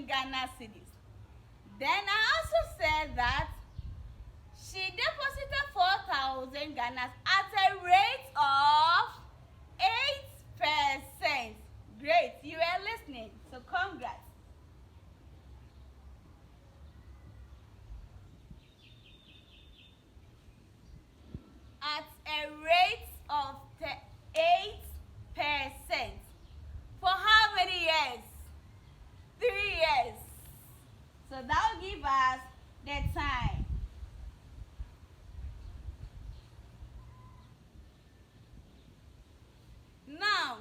4,000 Ghana cedis. Then I also said that she deposited 4,000 Ghana at a rate of 8%. Great, you were listening, so congrats. At a rate of 8%. For how many years? 3 years. So that will give us the time. Now,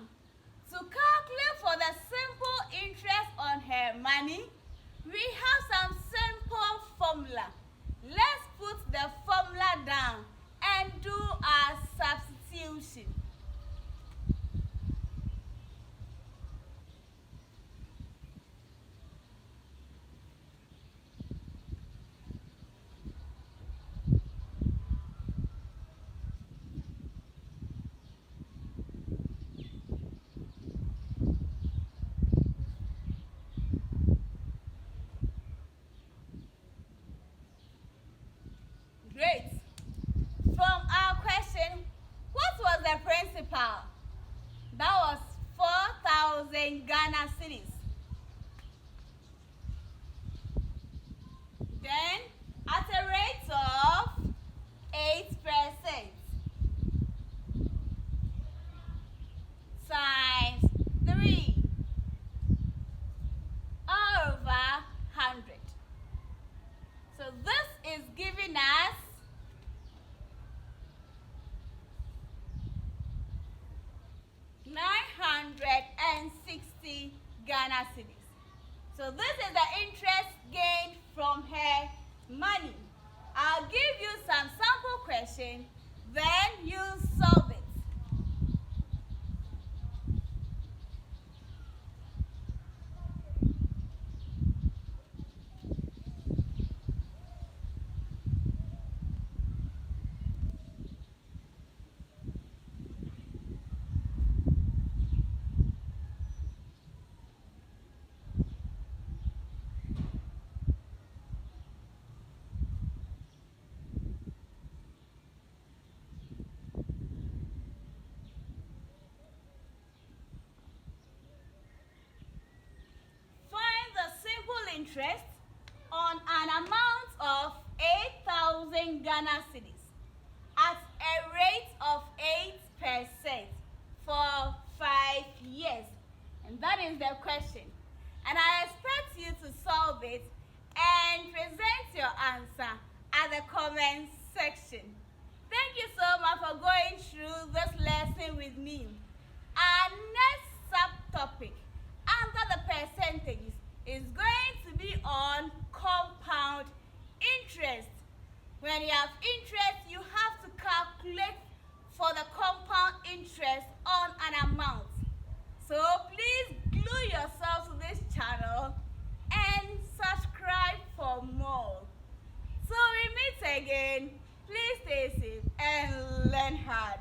to calculate for the simple interest on her money, we have some simple formula. Let's put the formula down and do our substitution. Great. From our question, what was the principal? That was 4,000 Ghana cedis. Then, at a rate of 8%, times 3 over 100. So this is giving us 960 Ghana cedis. So this is the interest gained from her money. I'll give you some sample questions, then you solve it. Interest on an amount of 8,000 Ghana cedis at a rate of 8% for 5 years. And that is the question. And I expect you to solve it and present your answer at the comment section. Thank you so much for going through this lesson with me. Our next subtopic under the percentages is going to be on compound interest. When you have interest, you have to calculate for the compound interest on an amount. So please glue yourself to this channel and subscribe for more. So we meet again. Please stay safe and learn hard.